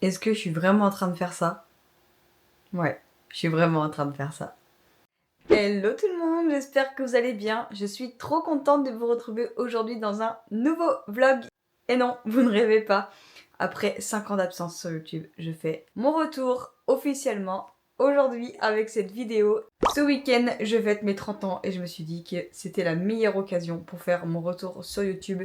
Est-ce que je suis vraiment en train de faire ça? Ouais, je suis vraiment en train de faire ça. Hello tout le monde, j'espère que vous allez bien. Je suis trop contente de vous retrouver aujourd'hui dans un nouveau vlog. Et non, vous ne rêvez pas. Après 5 ans d'absence sur YouTube, je fais mon retour officiellement aujourd'hui avec cette vidéo. Ce week-end, je fête mes 30 ans et je me suis dit que c'était la meilleure occasion pour faire mon retour sur YouTube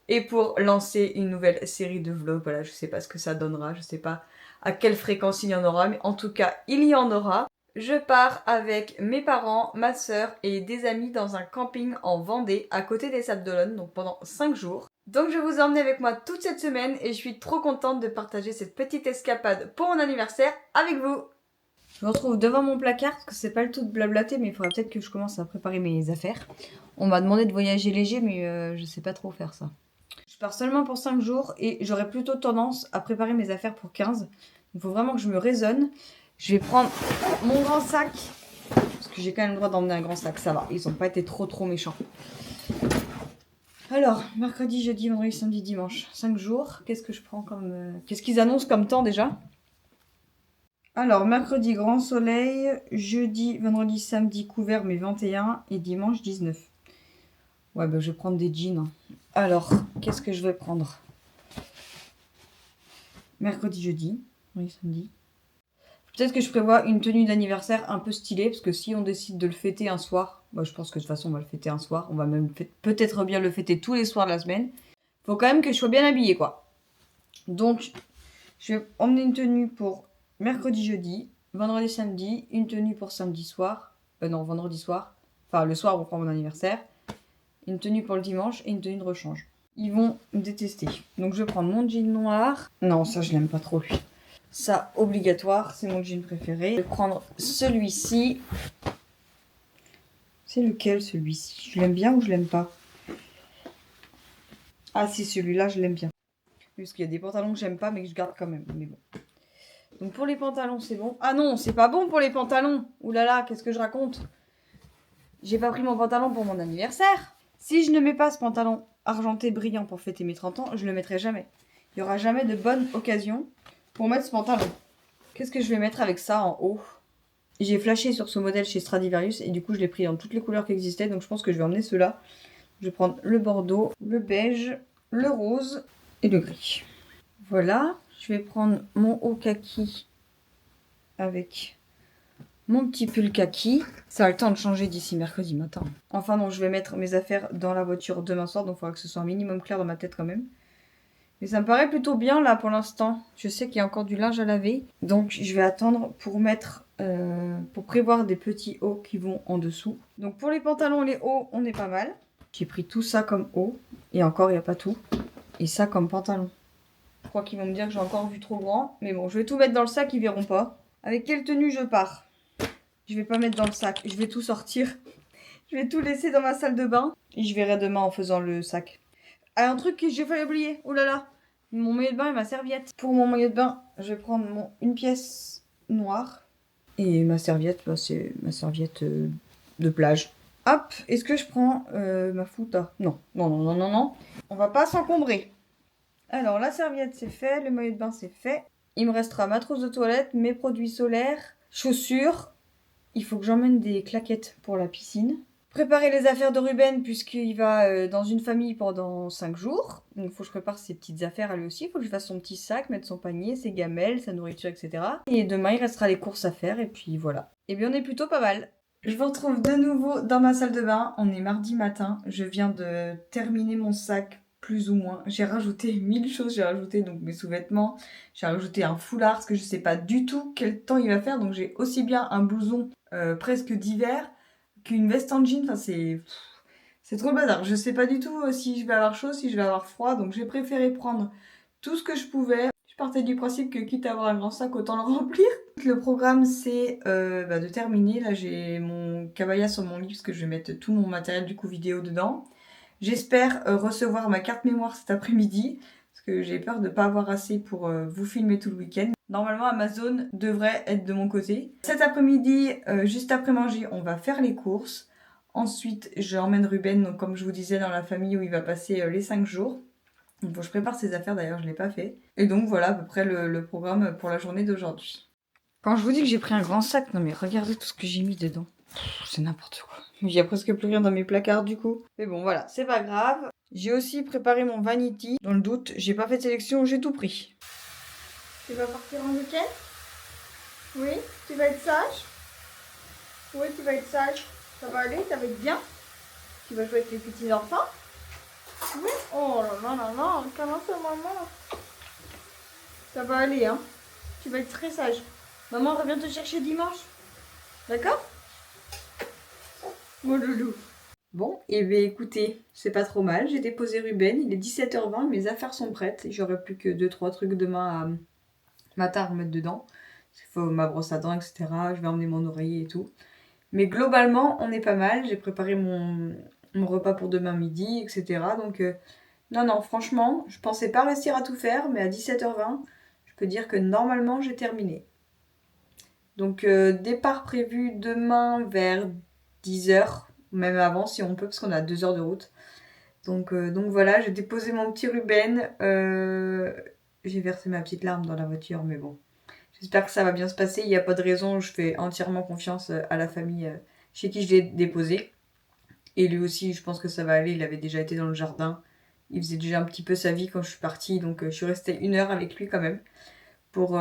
et pour lancer une nouvelle série de vlogs. Voilà, je sais pas ce que ça donnera, je sais pas à quelle fréquence il y en aura, mais en tout cas, il y en aura. Je pars avec mes parents, ma soeur et des amis dans un camping en Vendée, à côté des Sables d'Olonne, donc pendant 5 jours. Donc je vous emmène avec moi toute cette semaine et je suis trop contente de partager cette petite escapade pour mon anniversaire avec vous. Je me retrouve devant mon placard, parce que c'est pas le tout de blablater, mais il faudrait peut-être que je commence à préparer mes affaires. On m'a demandé de voyager léger, mais je sais pas trop faire ça. Je pars seulement pour 5 jours et j'aurais plutôt tendance à préparer mes affaires pour 15. Il faut vraiment que je me raisonne. Je vais prendre mon grand sac, parce que j'ai quand même le droit d'emmener un grand sac, ça va. Ils ont pas été trop méchants. Alors, mercredi, jeudi, vendredi, samedi, dimanche. 5 jours. Qu'est-ce que je prends comme... Qu'est-ce qu'ils annoncent comme temps déjà? Alors, mercredi, grand soleil. Jeudi, vendredi, samedi, couvert, mais 21. Et dimanche, 19. Ouais, bah je vais prendre des jeans. Alors, qu'est-ce que je vais prendre? Mercredi, jeudi, oui, samedi. Peut-être que je prévois une tenue d'anniversaire un peu stylée, parce que si on décide de le fêter un soir, bah je pense que de toute façon on va le fêter un soir, on va même peut-être bien le fêter tous les soirs de la semaine. Faut quand même que je sois bien habillée, quoi. Donc, je vais emmener une tenue pour mercredi, jeudi, vendredi, samedi, une tenue pour samedi soir, non, vendredi soir, enfin le soir où on prend mon anniversaire, une tenue pour le dimanche et une tenue de rechange. Ils vont me détester. Donc je vais prendre mon jean noir. Non, ça je l'aime pas trop lui. Ça, obligatoire, c'est mon jean préféré. Je vais prendre celui-ci. C'est lequel celui-ci? Je l'aime bien ou je l'aime pas? Ah si, celui-là je l'aime bien. Parce qu'il y a des pantalons que j'aime pas mais que je garde quand même. Mais bon. Donc pour les pantalons c'est bon. Ah non, c'est pas bon pour les pantalons. Ouh là là, qu'est-ce que je raconte? J'ai pas pris mon pantalon pour mon anniversaire. Si je ne mets pas ce pantalon argenté brillant pour fêter mes 30 ans, je le mettrai jamais. Il y aura jamais de bonne occasion pour mettre ce pantalon. Qu'est-ce que je vais mettre avec ça en haut? J'ai flashé sur ce modèle chez Stradivarius et du coup je l'ai pris dans toutes les couleurs qui existaient. Donc je pense que je vais emmener ceux-là. Je vais prendre le bordeaux, le beige, le rose et le gris. Voilà. Je vais prendre mon haut kaki avec mon petit pull kaki. Ça a le temps de changer d'ici mercredi matin. Enfin non, je vais mettre mes affaires dans la voiture demain soir. Donc il faudra que ce soit un minimum clair dans ma tête quand même. Mais ça me paraît plutôt bien là pour l'instant. Je sais qu'il y a encore du linge à laver. Donc je vais attendre pour mettre... pour prévoir des petits hauts qui vont en dessous. Donc pour les pantalons et les hauts, on est pas mal. J'ai pris tout ça comme haut. Et encore, il n'y a pas tout. Et ça comme pantalon. Je crois qu'ils vont me dire que j'ai encore vu trop grand. Mais bon, je vais tout mettre dans le sac, ils verront pas. Avec quelle tenue je pars? Je vais pas mettre dans le sac. Je vais tout sortir. Je vais tout laisser dans ma salle de bain. Et je verrai demain en faisant le sac. Ah, un truc que j'ai failli oublier. Oh là là. Mon maillot de bain et ma serviette. Pour mon maillot de bain, je vais prendre une pièce noire. Et ma serviette, bah, c'est ma serviette de plage. Hop, est-ce que je prends ma fouta? Non, non, non, non, non, non. On va pas s'encombrer. Alors, la serviette, c'est fait. Le maillot de bain, c'est fait. Il me restera ma trousse de toilette, mes produits solaires, chaussures. Il faut que j'emmène des claquettes pour la piscine. Préparer les affaires de Ruben puisqu'il va dans une famille pendant 5 jours. Donc il faut que je prépare ses petites affaires à lui aussi. Il faut que je fasse son petit sac, mettre son panier, ses gamelles, sa nourriture, etc. Et demain il restera les courses à faire et puis voilà. Et bien on est plutôt pas mal. Je vous retrouve de nouveau dans ma salle de bain. On est mardi matin. Je viens de terminer mon sac plus ou moins. J'ai rajouté 1000 choses. J'ai rajouté donc mes sous-vêtements. J'ai rajouté un foulard parce que je sais pas du tout quel temps il va faire. Donc j'ai aussi bien un blouson presque d'hiver qu'une veste en jean. Enfin c'est trop le bazar. Je sais pas du tout si je vais avoir chaud, si je vais avoir froid. Donc j'ai préféré prendre tout ce que je pouvais. Je partais du principe que quitte à avoir un grand sac, autant le remplir. Le programme c'est de terminer. Là j'ai mon cabaya sur mon lit parce que je vais mettre tout mon matériel du coup vidéo dedans. J'espère recevoir ma carte mémoire cet après-midi. Parce que j'ai peur de ne pas avoir assez pour vous filmer tout le week-end. Normalement, Amazon devrait être de mon côté. Cet après-midi, juste après manger, on va faire les courses. Ensuite, j'emmène Ruben, donc, comme je vous disais, dans la famille où il va passer les 5 jours. Donc faut que je prépare ces affaires, d'ailleurs je ne l'ai pas fait. Et donc voilà à peu près le programme pour la journée d'aujourd'hui. Quand je vous dis que j'ai pris un grand sac, non mais regardez tout ce que j'ai mis dedans. C'est n'importe quoi. Il n'y a presque plus rien dans mes placards du coup. Mais bon voilà, c'est pas grave. J'ai aussi préparé mon vanity. Dans le doute, j'ai pas fait de sélection, j'ai tout pris. Tu vas partir en week-end? Oui? Tu vas être sage? Oui, tu vas être sage. Ça va aller? Ça va être bien? Tu vas jouer avec les petits enfants? Oui? Oh là là là là, comment ça, maman? Ça va aller, hein? Tu vas être très sage. Maman revient te chercher dimanche. D'accord? Mon loulou. Bon, et bien écoutez, c'est pas trop mal. J'ai déposé Ruben, il est 17h20, mes affaires sont prêtes. J'aurai plus que 2-3 trucs demain matin à remettre dedans. Il faut ma brosse à dents, etc. Je vais emmener mon oreiller et tout. Mais globalement, on est pas mal. J'ai préparé mon repas pour demain midi, etc. Donc, non, franchement, je pensais pas réussir à tout faire, mais à 17h20, je peux dire que normalement, j'ai terminé. Donc, départ prévu demain vers 10h, même avant si on peut, parce qu'on a 2 heures de route. Donc voilà, j'ai déposé mon petit Ruben. J'ai versé ma petite larme dans la voiture, mais bon. J'espère que ça va bien se passer. Il n'y a pas de raison. Je fais entièrement confiance à la famille chez qui je l'ai déposé. Et lui aussi, je pense que ça va aller. Il avait déjà été dans le jardin. Il faisait déjà un petit peu sa vie quand je suis partie. Donc je suis restée 1 heure avec lui quand même. Pour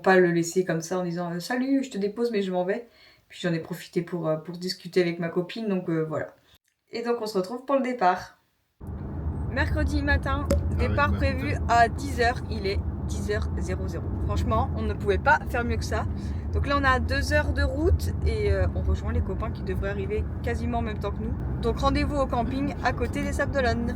pas le laisser comme ça en disant salut, je te dépose mais je m'en vais. Puis j'en ai profité pour discuter avec ma copine. Donc voilà. Et donc on se retrouve pour le départ. Mercredi matin, départ prévu à 10h, il est 10h00. Franchement, on ne pouvait pas faire mieux que ça. Donc là, on a 2 heures de route et on rejoint les copains qui devraient arriver quasiment en même temps que nous. Donc rendez-vous au camping à côté des Sables d'Olonne.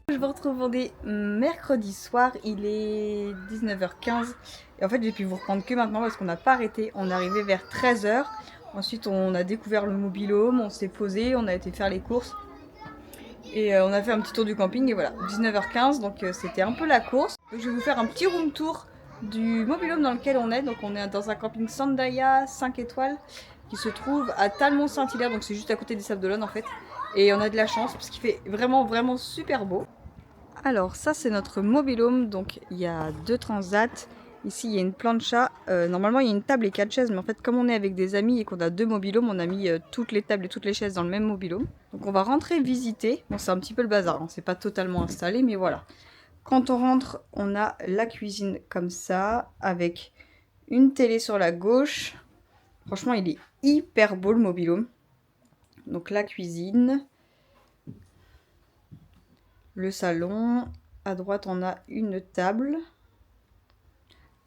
Je vous retrouve mercredi soir, il est 19h15 et en fait j'ai pu vous reprendre que maintenant parce qu'on n'a pas arrêté, on est arrivé vers 13h, ensuite on a découvert le mobil-home, on s'est posé, on a été faire les courses et on a fait un petit tour du camping et voilà, 19h15 donc c'était un peu la course. Donc, je vais vous faire un petit room tour du mobil-home dans lequel on est, donc on est dans un camping Sandaia 5 étoiles qui se trouve à Talmont-Saint-Hilaire, donc c'est juste à côté des Sables d'Olonne en fait. Et on a de la chance parce qu'il fait vraiment super beau. Alors ça c'est notre mobil-home, donc il y a 2 transats. Ici il y a une plancha, normalement il y a une table et 4 chaises, mais en fait comme on est avec des amis et qu'on a 2 mobil-homes, on a mis toutes les tables et toutes les chaises dans le même mobil-home. Donc on va rentrer visiter, bon c'est un petit peu le bazar, hein. C'est pas totalement installé mais voilà. Quand on rentre, on a la cuisine comme ça, avec une télé sur la gauche. Franchement il est hyper beau le mobil-home. Donc la cuisine. Le salon, à droite on a une table.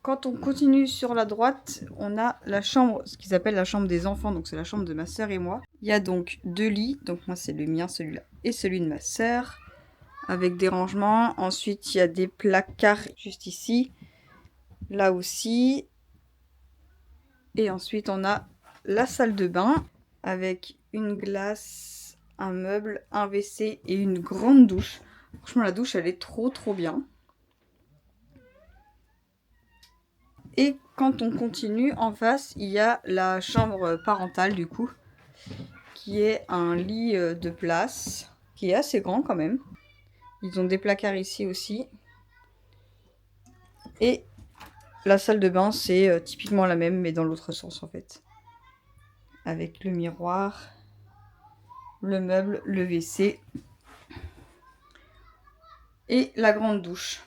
Quand on continue sur la droite, on a la chambre, ce qu'ils appellent la chambre des enfants, donc c'est la chambre de ma soeur et moi. Il y a donc 2 lits, donc moi c'est le mien, celui-là, et celui de ma soeur, avec des rangements. Ensuite il y a des placards juste ici, là aussi. Et ensuite on a la salle de bain, avec une glace, un meuble, un WC et une grande douche. Franchement, la douche, elle est trop bien. Et quand on continue, en face, il y a la chambre parentale, du coup, qui est un lit de place, qui est assez grand quand même. Ils ont des placards ici aussi. Et la salle de bain, c'est typiquement la même, mais dans l'autre sens, en fait. Avec le miroir, le meuble, le WC et la grande douche.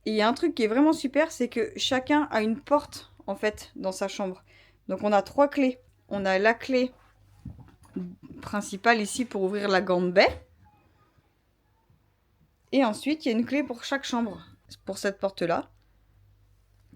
Et il y a un truc qui est vraiment super, c'est que chacun a une porte en fait dans sa chambre. Donc on a 3 clés. On a la clé principale ici pour ouvrir la grande baie. Et ensuite il y a une clé pour chaque chambre, pour cette porte-là.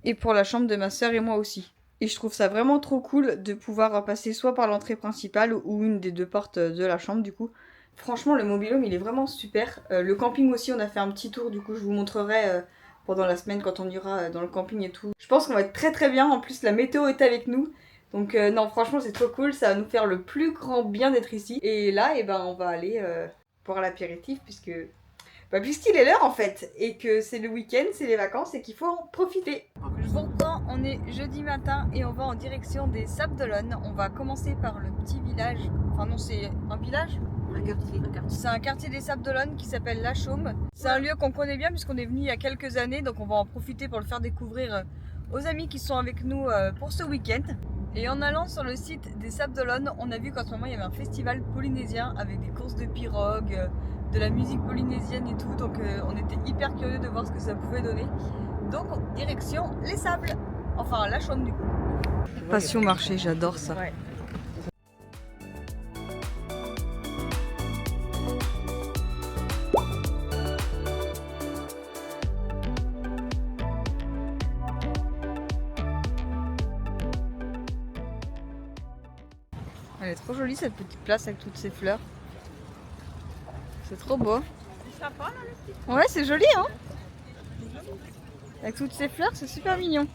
Et pour la chambre de ma soeur et moi aussi. Et je trouve ça vraiment trop cool de pouvoir passer soit par l'entrée principale ou une des 2 portes de la chambre du coup. Franchement le mobil-home il est vraiment super. Le camping aussi on a fait un petit tour, du coup je vous montrerai pendant la semaine quand on ira dans le camping et tout. Je pense qu'on va être très très bien, en plus la météo est avec nous. Donc non franchement c'est trop cool, ça va nous faire le plus grand bien d'être ici. Et là on va aller boire l'apéritif puisqu'il est l'heure en fait. Et que c'est le week-end, c'est les vacances et qu'il faut en profiter. Pourtant on est jeudi matin et on va en direction des Sables d'Olonne. On va commencer par le petit village, enfin non c'est un village. C'est un quartier des Sables d'Olonne qui s'appelle La Chaume. C'est un lieu qu'on connaît bien puisqu'on est venu il y a quelques années, donc on va en profiter pour le faire découvrir aux amis qui sont avec nous pour ce week-end. Et en allant sur le site des Sables d'Olonne, on a vu qu'en ce moment il y avait un festival polynésien avec des courses de pirogues, de la musique polynésienne et tout, donc on était hyper curieux de voir ce que ça pouvait donner. Donc direction les Sables, enfin La Chaume du coup. Passion marché, j'adore ça. Ouais. Elle est trop jolie cette petite place avec toutes ces fleurs. C'est trop beau. C'est sympa là le petit. Ouais, c'est joli hein. Avec toutes ces fleurs, c'est super mignon.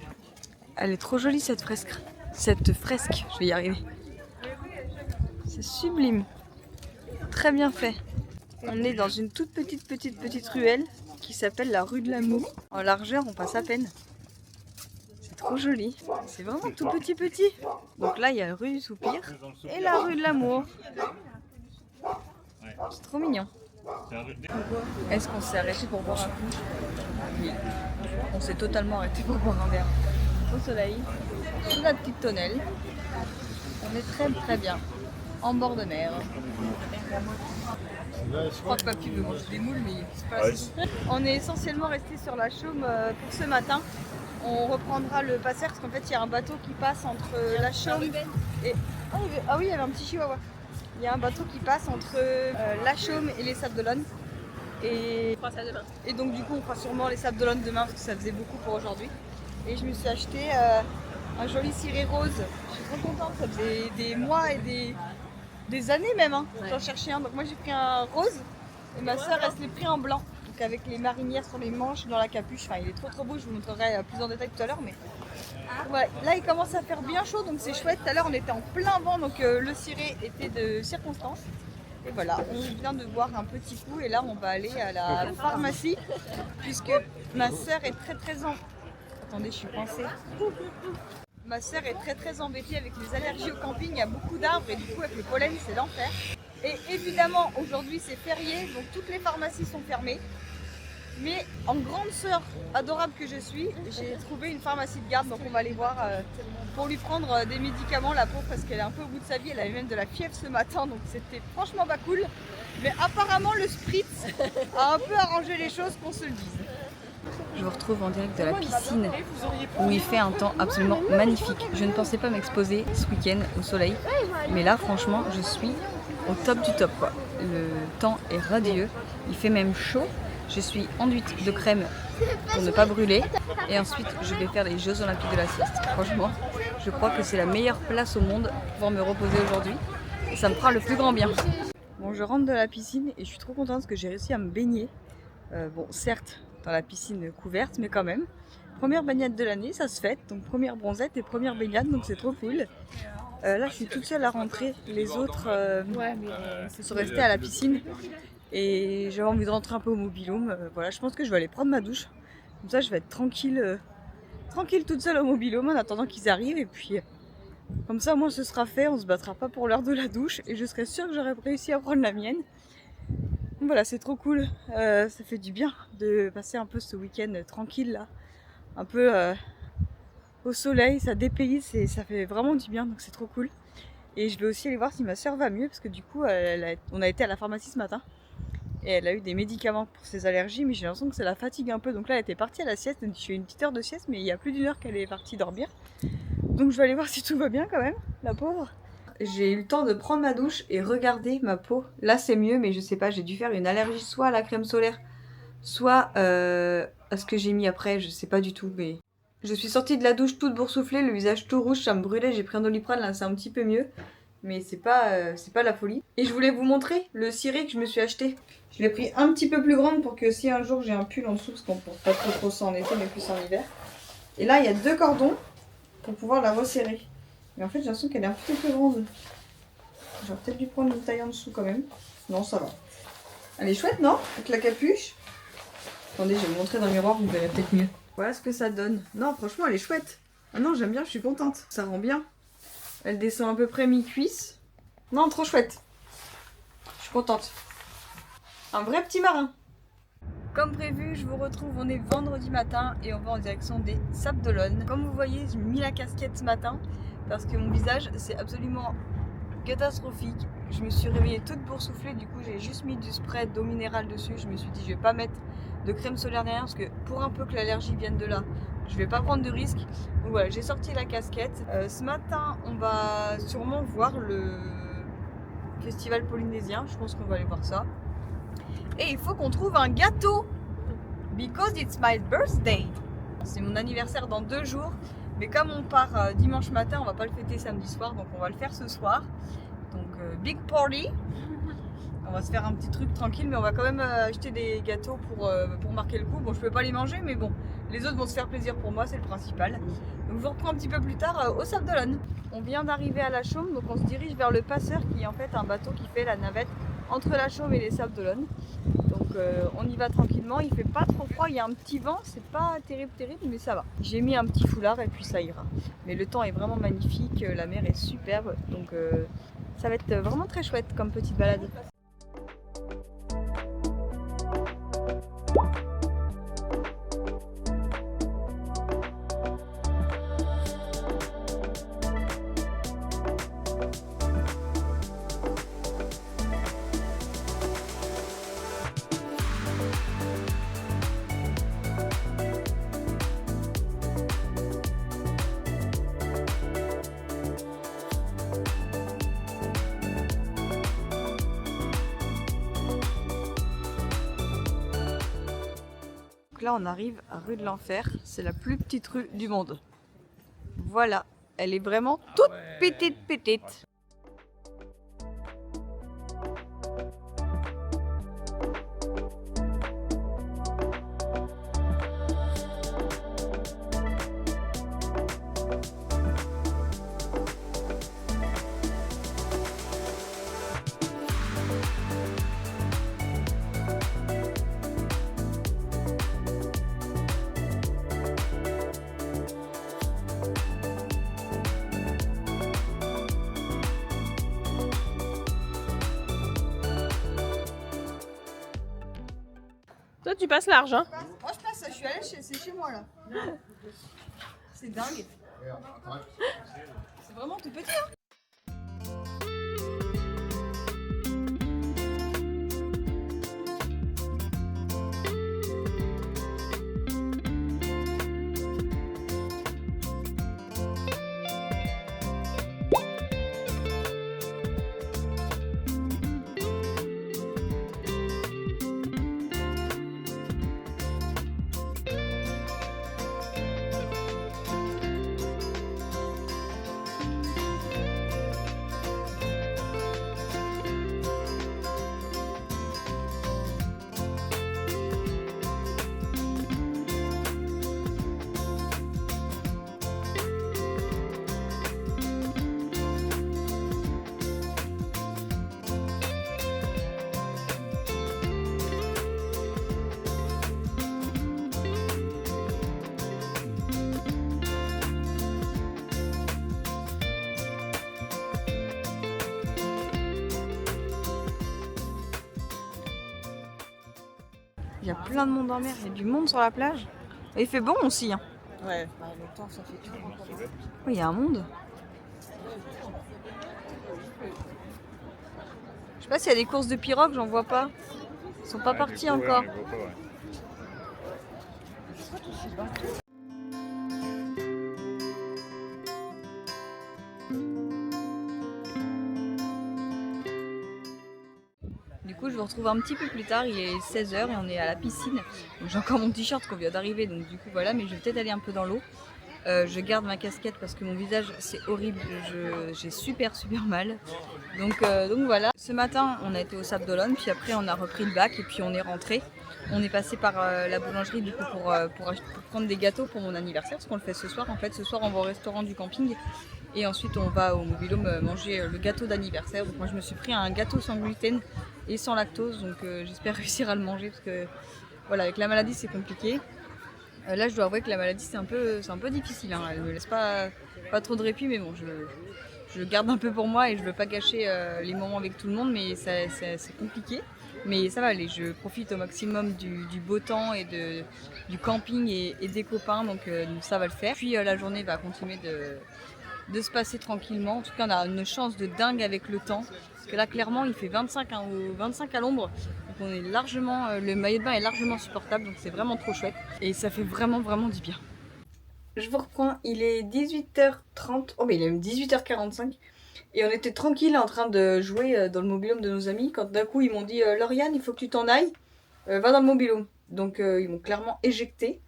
Elle est trop jolie cette fresque. Cette fresque, je vais y arriver. C'est sublime. Très bien fait. On est dans une toute petite ruelle qui s'appelle la rue de l'Amour. En largeur, on passe à peine. Trop joli, c'est vraiment tout petit. Donc là il y a la rue du Soupir et la rue de l'Amour. C'est trop mignon. Est-ce qu'on s'est arrêté pour boire un coup? Oui. On s'est totalement arrêté pour boire un verre au soleil, sous la petite tonnelle. On est très bien en bord de mer. Je crois que papy veut manger des moules mais c'est pas assez. On est essentiellement resté sur la Chaume pour ce matin. On reprendra le passer parce qu'en fait il y a un bateau qui passe entre la Chaume et... Ah oui, il y avait un petit chihuahua. Il y a un bateau qui passe entre la Chaume et les Sables d'Olonne. Et donc du coup on fera sûrement les Sables d'Olonne demain parce que ça faisait beaucoup pour aujourd'hui. Et je me suis acheté un joli ciré rose. Je suis trop contente, ça faisait des mois et des années même. Hein. J'en cherchais un. Donc moi j'ai pris un rose et ma soeur elle se l'est pris en blanc. Donc avec les marinières sur les manches, dans la capuche, enfin il est trop beau, je vous montrerai plus en détail tout à l'heure. Mais ouais, là il commence à faire bien chaud donc c'est chouette. Tout à l'heure on était en plein vent donc le ciré était de circonstance. Et voilà, on vient de boire un petit coup et là on va aller à la pharmacie puisque ma soeur est très en... Attendez, je suis coincée. Ma soeur est très embêtée avec les allergies au camping, il y a beaucoup d'arbres et du coup avec le pollen c'est l'enfer. Et évidemment aujourd'hui c'est férié donc toutes les pharmacies sont fermées. Mais en grande sœur adorable que je suis, j'ai trouvé une pharmacie de garde donc on va aller voir pour lui prendre des médicaments la pauvre parce qu'elle est un peu au bout de sa vie, elle avait même de la fièvre ce matin donc c'était franchement pas cool. Mais apparemment le spritz a un peu arrangé les choses qu'on se le dise. Je vous retrouve en direct de la piscine où il fait un temps absolument magnifique. Je ne pensais pas m'exposer ce week-end au soleil, mais là franchement je suis au top du top quoi. Le temps est radieux, il fait même chaud. Je suis enduite de crème pour ne pas brûler et ensuite je vais faire les Jeux Olympiques de la sieste. Franchement, je crois que c'est la meilleure place au monde pour pouvoir me reposer aujourd'hui et ça me fera le plus grand bien. Bon, je rentre de la piscine et je suis trop contente parce que j'ai réussi à me baigner. Bon, certes, dans la piscine couverte, mais quand même. Première baignade de l'année, ça se fête. Donc première bronzette et première baignade, donc c'est trop cool. Là, je suis toute seule à rentrer. Les autres sont restés à la piscine. Et j'avais envie de rentrer un peu au mobil-home. Voilà, je pense que je vais aller prendre ma douche. Comme ça, je vais être tranquille toute seule au mobil-home en attendant qu'ils arrivent. Et puis, comme ça, moi, ce sera fait. On se battra pas pour l'heure de la douche. Et je serai sûre que j'aurai réussi à prendre la mienne. Donc voilà, c'est trop cool. Ça fait du bien de passer un peu ce week-end tranquille là. Un peu au soleil, ça dépayse et ça fait vraiment du bien. Donc c'est trop cool. Et je vais aussi aller voir si ma soeur va mieux. Parce que du coup, on a été à la pharmacie ce matin. Et elle a eu des médicaments pour ses allergies, mais j'ai l'impression que ça la fatigue un peu. Donc là, elle était partie à la sieste. Je fais une petite heure de sieste, mais il y a plus d'une heure qu'elle est partie dormir. Donc je vais aller voir si tout va bien quand même, la pauvre. J'ai eu le temps de prendre ma douche et regarder ma peau. Là, c'est mieux, mais je sais pas, j'ai dû faire une allergie soit à la crème solaire, soit à ce que j'ai mis après, je sais pas du tout. Mais je suis sortie de la douche toute boursouflée, le visage tout rouge, ça me brûlait. J'ai pris un Doliprane, là, c'est un petit peu mieux. mais c'est pas la folie. Et je voulais vous montrer le ciré que je me suis acheté. Je l'ai pris un petit peu plus grande pour que si un jour j'ai un pull en dessous, parce qu'on porte pas trop ça en été mais plus en hiver. Et là il y a 2 cordons pour pouvoir la resserrer. Mais en fait j'ai l'impression qu'elle est un petit peu plus grande. J'aurais peut-être dû prendre une taille en dessous quand même. Non, ça va. Elle est chouette, non? Avec la capuche. Attendez, je vais vous montrer dans le miroir, vous verrez peut-être mieux. Voilà ce que ça donne. Non, franchement, elle est chouette. Ah non, j'aime bien, je suis contente. Ça rend bien. Elle descend à peu près mi-cuisse. Non, trop chouette. Je suis contente. Un vrai petit marin. Comme prévu, je vous retrouve, on est vendredi matin et on va en direction des Sables d'Olonne. Comme vous voyez, j'ai mis la casquette ce matin parce que mon visage, c'est absolument catastrophique. Je me suis réveillée toute boursouflée, du coup j'ai juste mis du spray d'eau minérale dessus. Je me suis dit je vais pas mettre de crème solaire derrière parce que pour un peu que l'allergie vienne de là, je vais pas prendre de risque. Donc voilà, j'ai sorti la casquette. Ce matin on va sûrement voir le festival polynésien, je pense qu'on va aller voir ça. Et il faut qu'on trouve un gâteau because it's my birthday. C'est mon anniversaire dans 2 jours. Mais comme on part dimanche matin, on va pas le fêter samedi soir, donc on va le faire ce soir. Donc big party. On va se faire un petit truc tranquille, mais on va quand même acheter des gâteaux pour marquer le coup. Bon, je peux pas les manger, mais bon, les autres vont se faire plaisir pour moi, c'est le principal. Donc je vous reprends un petit peu plus tard au Sables d'Olonne. On vient d'arriver à La Chaume, donc on se dirige vers le Passeur, qui est en fait un bateau qui fait la navette entre La Chaume et les Sables d'Olonne. Donc on y va tranquillement, il fait pas trop froid, il y a un petit vent, c'est pas terrible, mais ça va. J'ai mis un petit foulard et puis ça ira. Mais le temps est vraiment magnifique, la mer est superbe, donc ça va être vraiment très chouette comme petite balade. Là on arrive à rue de l'Enfer, c'est la plus petite rue du monde. Voilà, elle est vraiment toute petite. Toi, tu passes large, hein? Moi je passe, je suis allée c'est chez moi là. C'est dingue. C'est vraiment tout petit. Hein. Il y a plein de monde en mer, il y a du monde sur la plage. Et il fait bon aussi. Hein. Ouais, le temps, ça fait tout. Oui, il y a un monde. Je sais pas s'il y a des courses de pirogues, j'en vois pas. Ils sont pas partis encore. Du coup, je vous retrouve un petit peu plus tard, il est 16 h et on est à la piscine. Donc j'ai encore mon t-shirt qu'on vient d'arriver, donc du coup voilà, mais je vais peut-être aller un peu dans l'eau. Je garde ma casquette parce que mon visage c'est horrible, j'ai super mal. Donc voilà. Ce matin on a été au Sable d'Olonne, puis après on a repris le bac et puis on est rentré. On est passé par la boulangerie du coup pour prendre des gâteaux pour mon anniversaire, parce qu'on le fait ce soir. En fait ce soir on va au restaurant du camping et ensuite on va au Mobil-Home manger le gâteau d'anniversaire. Donc moi je me suis pris un gâteau sans gluten et sans lactose, donc j'espère réussir à le manger parce que voilà, avec la maladie c'est compliqué. Là, je dois avouer que la maladie, c'est un peu difficile. Hein. Elle me laisse pas trop de répit, mais bon, je garde un peu pour moi et je veux pas gâcher les moments avec tout le monde, mais c'est compliqué. Mais ça va aller, je profite au maximum du beau temps et du camping et des copains, donc ça va le faire. Puis la journée va continuer de se passer tranquillement. En tout cas, on a une chance de dingue avec le temps. Parce que là, clairement, il fait 25 à l'ombre. Donc on est largement, le maillot de bain est largement supportable, donc c'est vraiment trop chouette. Et ça fait vraiment du bien. Je vous reprends, il est 18h30, oh mais il est même 18h45. Et on était tranquille en train de jouer dans le mobil-home de nos amis. Quand d'un coup ils m'ont dit Lauriane, il faut que tu t'en ailles, va dans le mobil-home. Donc ils m'ont clairement éjecté.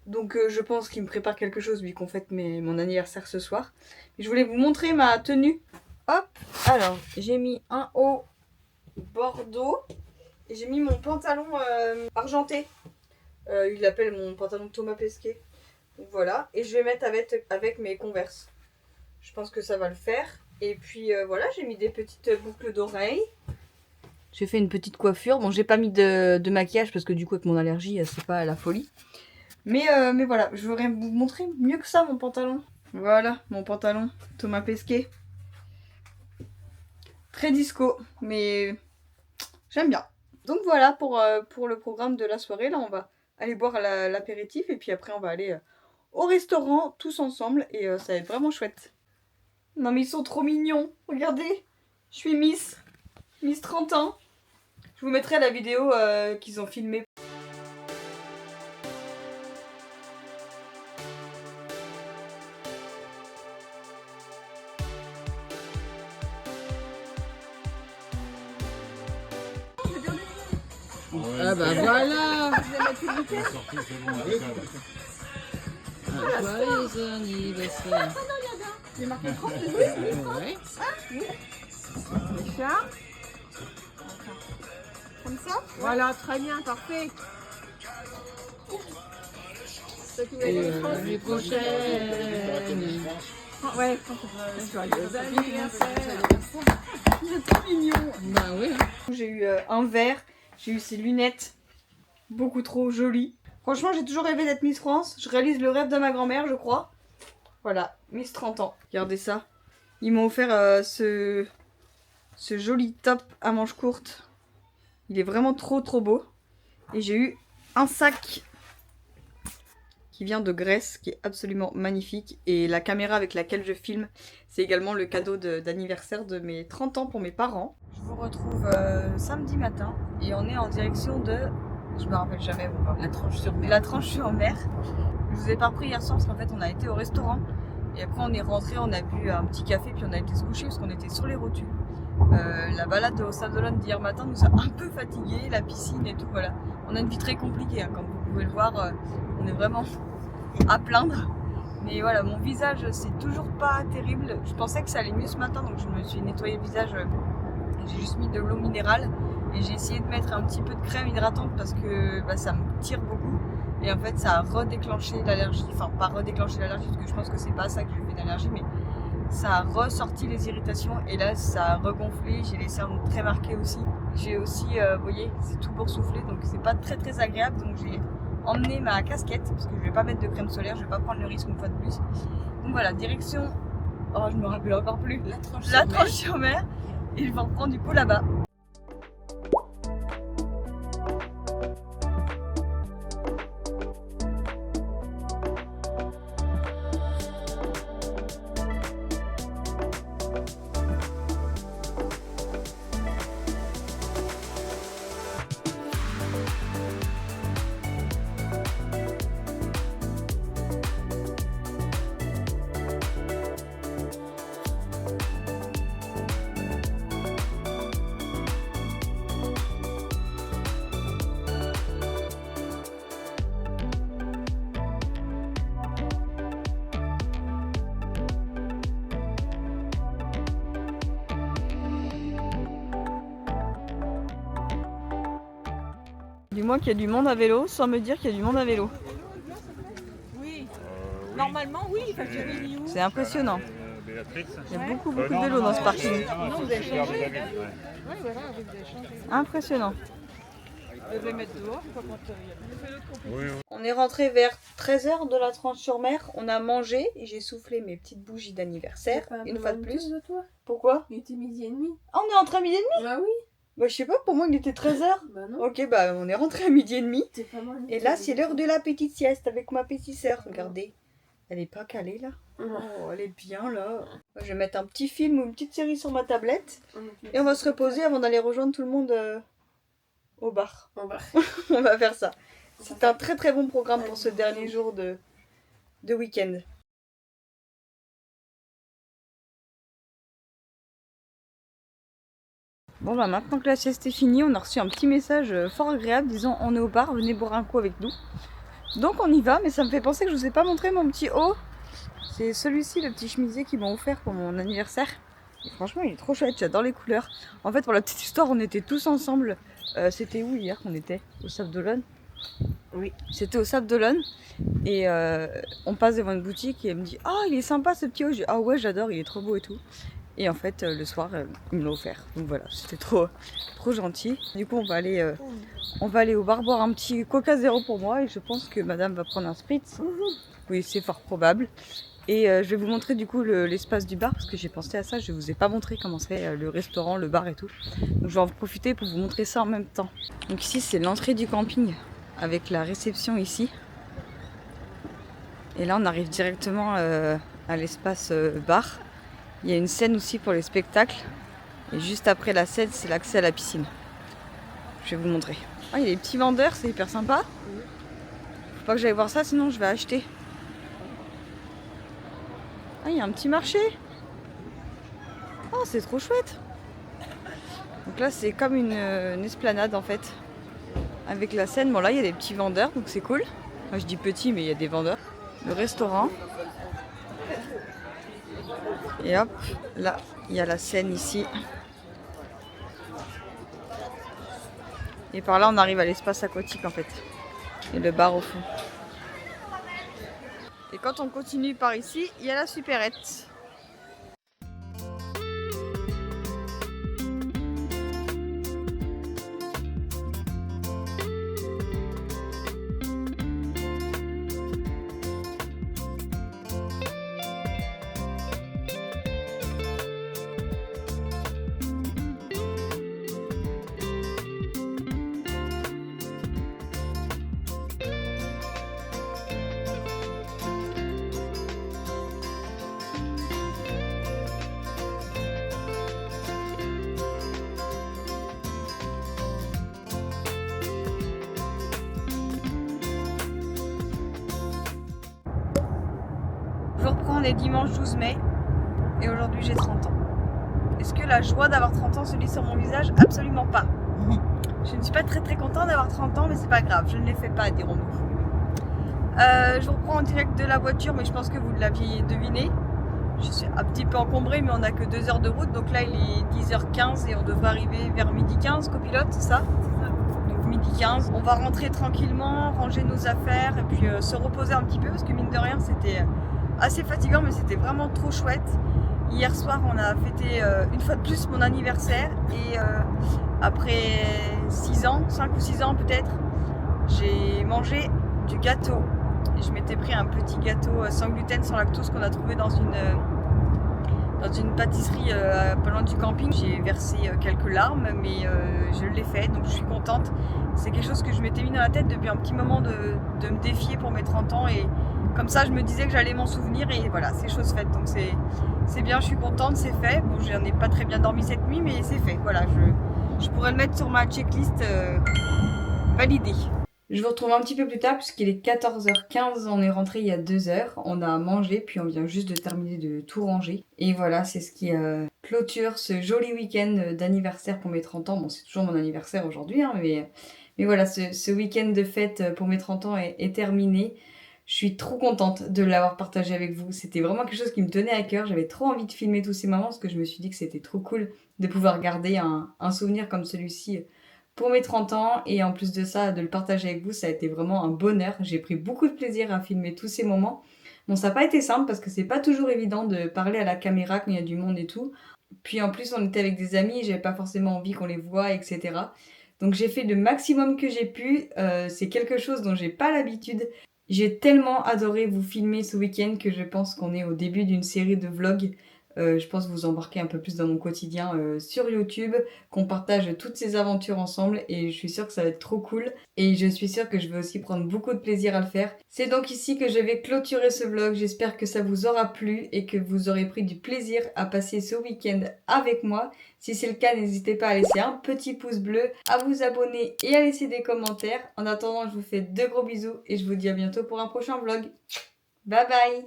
Donc je pense qu'ils me préparent quelque chose vu qu'on fête mon anniversaire ce soir. Et je voulais vous montrer ma tenue. Hop, alors j'ai mis un haut bordeaux et j'ai mis mon pantalon argenté. Il l'appelle mon pantalon Thomas Pesquet. Donc voilà, et je vais mettre avec mes Converse. Je pense que ça va le faire. Et puis voilà, j'ai mis des petites boucles d'oreilles. J'ai fait une petite coiffure. Bon, j'ai pas mis de maquillage parce que du coup avec mon allergie, c'est pas la folie. Mais voilà, je voudrais vous montrer mieux que ça mon pantalon. Voilà, mon pantalon Thomas Pesquet. Très disco, mais j'aime bien. Donc voilà pour le programme de la soirée. Là, on va aller boire l'apéritif et puis après on va aller au restaurant tous ensemble et ça va être vraiment chouette. Non mais ils sont trop mignons, regardez, je suis Miss 30 ans. Je vous mettrai la vidéo qu'ils ont filmée. Ah bah voilà. Joyeux anniversaire. J'ai marqué 30 Ouais. ça. Comme ça. Voilà, très bien, parfait. Et l'année prochaine. Ouais, Joyeux anniversaire. c'est trop mignon. Bah oui. J'ai eu un verre, j'ai eu ces lunettes, beaucoup trop jolies. Franchement, j'ai toujours rêvé d'être Miss France. Je réalise le rêve de ma grand-mère, je crois. Voilà, Miss 30 ans. Regardez ça. Ils m'ont offert ce joli top à manches courtes. Il est vraiment trop beau. Et j'ai eu un sac qui vient de Grèce, qui est absolument magnifique. Et la caméra avec laquelle je filme, c'est également le cadeau d'anniversaire de mes 30 ans pour mes parents. Je vous retrouve samedi matin et on est en direction de... Je me rappelle jamais où on va. La Tranche-sur-Mer. La Tranche-sur-Mer. Je vous ai pas repris hier soir parce qu'en fait on a été au restaurant. Et après on est rentré, on a bu un petit café puis on a été se coucher parce qu'on était sur les rotules. La balade au Sable d'Olonne d'hier matin nous a un peu fatigués, la piscine et tout, voilà. On a une vie très compliquée, hein, comme vous pouvez le voir, on est vraiment à plaindre. Mais voilà, mon visage c'est toujours pas terrible. Je pensais que ça allait mieux ce matin, donc je me suis nettoyé le visage. J'ai juste mis de l'eau minérale et j'ai essayé de mettre un petit peu de crème hydratante parce que ça me tire beaucoup. Et en fait ça a redéclenché l'allergie, enfin pas redéclenché l'allergie parce que je pense que c'est pas ça que j'ai fait d'allergie, mais ça a ressorti les irritations et là ça a regonflé, j'ai les cernes très marquées aussi. J'ai aussi, vous voyez, c'est tout boursouflé donc c'est pas très agréable, donc j'ai emmené ma casquette parce que je vais pas mettre de crème solaire, je vais pas prendre le risque une fois de plus. Donc voilà, direction, oh je me rappelle encore plus, la Tranche-sur-Mer et je vais reprendre du coup là-bas. Dis-moi qu'il y a du monde à vélo sans me dire qu'il y a du monde à vélo. Oui. Normalement, oui. Enfin, j'avais mis où? C'est impressionnant. Béatrix. Il y a beaucoup de vélos dans ce parking. Non, vous avez changé. David, ouais. Oui, voilà, vous avez changé. Impressionnant. Je vais mettre dehors. Pas quand il y a Oui, oui. On est rentré vers 13h de la Tranche-sur-Mer. On a mangé et j'ai soufflé mes petites bougies d'anniversaire. Une fois de plus. de toi. Pourquoi? Il était midi et demi. Ah, on est rentré à midi et demi? Bah oui. Bah, je sais pas, pour moi il était 13h. Bah non. Ok, bah on est rentré à midi et demi. T'es pas mal. Et là, c'est l'heure de la petite sieste avec ma petite sœur. Regardez. Elle est pas calée là. Oh, elle est bien là. Je vais mettre un petit film ou une petite série sur ma tablette. Et on va se reposer avant d'aller rejoindre tout le monde au bar. On va. On va faire ça. C'est un très très bon programme pour ce dernier jour de week-end. Bon bah maintenant que la sieste est finie, on a reçu un petit message fort agréable disant on est au bar, venez boire un coup avec nous. Donc on y va, mais ça me fait penser que je vous ai pas montré mon petit haut. C'est celui-ci, le petit chemisier qu'ils m'ont offert pour mon anniversaire. Et franchement il est trop chouette, j'adore les couleurs. En fait pour la petite histoire, on était tous ensemble. C'était où hier qu'on était? Au Sable d'Olonne? Oui. C'était au Sable d'Olonne. Et on passe devant une boutique et elle me dit ah il est sympa ce petit haut. Je dis ah ouais j'adore, il est trop beau et tout. Et en fait, le soir, il me l'a offert. Donc voilà, c'était trop gentil. Du coup, on va aller au bar boire un petit Coca Zéro pour moi. Et je pense que madame va prendre un spritz. Oui, c'est fort probable. Et je vais vous montrer du coup l'espace du bar. Parce que j'ai pensé à ça, je vous ai pas montré comment c'est le restaurant, le bar et tout. Donc je vais en profiter pour vous montrer ça en même temps. Donc ici, c'est l'entrée du camping. Avec la réception ici. Et là, on arrive directement à l'espace bar. Il y a une scène aussi pour les spectacles. Et juste après la scène, c'est l'accès à la piscine. Je vais vous montrer. Ah, il y a des petits vendeurs, c'est hyper sympa. Faut pas que j'aille voir ça, sinon je vais acheter. Ah, il y a un petit marché. Oh, c'est trop chouette. Donc là, c'est comme une esplanade en fait. Avec la scène. Bon, là, il y a des petits vendeurs, donc c'est cool. Moi, je dis petit, mais il y a des vendeurs. Le restaurant. Et hop, là, il y a la scène ici. Et par là, on arrive à l'espace aquatique en fait. Et le bar au fond. Et quand on continue par ici, il y a la supérette. Je reprends les dimanches 12 mai et aujourd'hui j'ai 30 ans. Est-ce que la joie d'avoir 30 ans se lit sur mon visage? Absolument pas. Je ne suis pas très contente d'avoir 30 ans mais c'est pas grave, je ne les fais pas dirons-nous. Je reprends en direct de la voiture mais je pense que vous l'aviez deviné. Je suis un petit peu encombrée mais on n'a que 2 heures de route donc là il est 10h15 et on devrait arriver vers midi 15 copilote, c'est ça? Donc midi 15, on va rentrer tranquillement, ranger nos affaires et puis se reposer un petit peu parce que mine de rien c'était assez fatigant mais c'était vraiment trop chouette. Hier soir on a fêté une fois de plus mon anniversaire et après 6 ans, 5 ou 6 ans peut-être, j'ai mangé du gâteau. Et je m'étais pris un petit gâteau sans gluten, sans lactose qu'on a trouvé dans une pâtisserie pas loin du camping. J'ai versé quelques larmes mais je l'ai fait donc je suis contente. C'est quelque chose que je m'étais mis dans la tête depuis un petit moment de me défier pour mes 30 ans et comme ça je me disais que j'allais m'en souvenir et voilà, c'est chose faite donc c'est bien, je suis contente, c'est fait. Bon, j'en ai pas très bien dormi cette nuit mais c'est fait, voilà, je pourrais le mettre sur ma checklist validée. Je vous retrouve un petit peu plus tard puisqu'il est 14h15, on est rentré il y a 2 heures, on a mangé puis on vient juste de terminer de tout ranger. Et voilà, c'est ce qui clôture ce joli week-end d'anniversaire pour mes 30 ans. Bon, c'est toujours mon anniversaire aujourd'hui, hein, mais voilà, ce week-end de fête pour mes 30 ans est terminé. Je suis trop contente de l'avoir partagé avec vous. C'était vraiment quelque chose qui me tenait à cœur. J'avais trop envie de filmer tous ces moments parce que je me suis dit que c'était trop cool de pouvoir garder un souvenir comme celui-ci pour mes 30 ans. Et en plus de ça, de le partager avec vous, ça a été vraiment un bonheur. J'ai pris beaucoup de plaisir à filmer tous ces moments. Bon, ça n'a pas été simple parce que c'est pas toujours évident de parler à la caméra quand il y a du monde et tout. Puis en plus, on était avec des amis, j'avais pas forcément envie qu'on les voie, etc. Donc j'ai fait le maximum que j'ai pu. C'est quelque chose dont j'ai pas l'habitude. J'ai tellement adoré vous filmer ce week-end que je pense qu'on est au début d'une série de vlogs. Je pense vous embarquer un peu plus dans mon quotidien sur YouTube, qu'on partage toutes ces aventures ensemble et je suis sûre que ça va être trop cool. Et je suis sûre que je vais aussi prendre beaucoup de plaisir à le faire. C'est donc ici que je vais clôturer ce vlog. J'espère que ça vous aura plu et que vous aurez pris du plaisir à passer ce week-end avec moi. Si c'est le cas, n'hésitez pas à laisser un petit pouce bleu, à vous abonner et à laisser des commentaires. En attendant, je vous fais de gros bisous et je vous dis à bientôt pour un prochain vlog. Bye bye!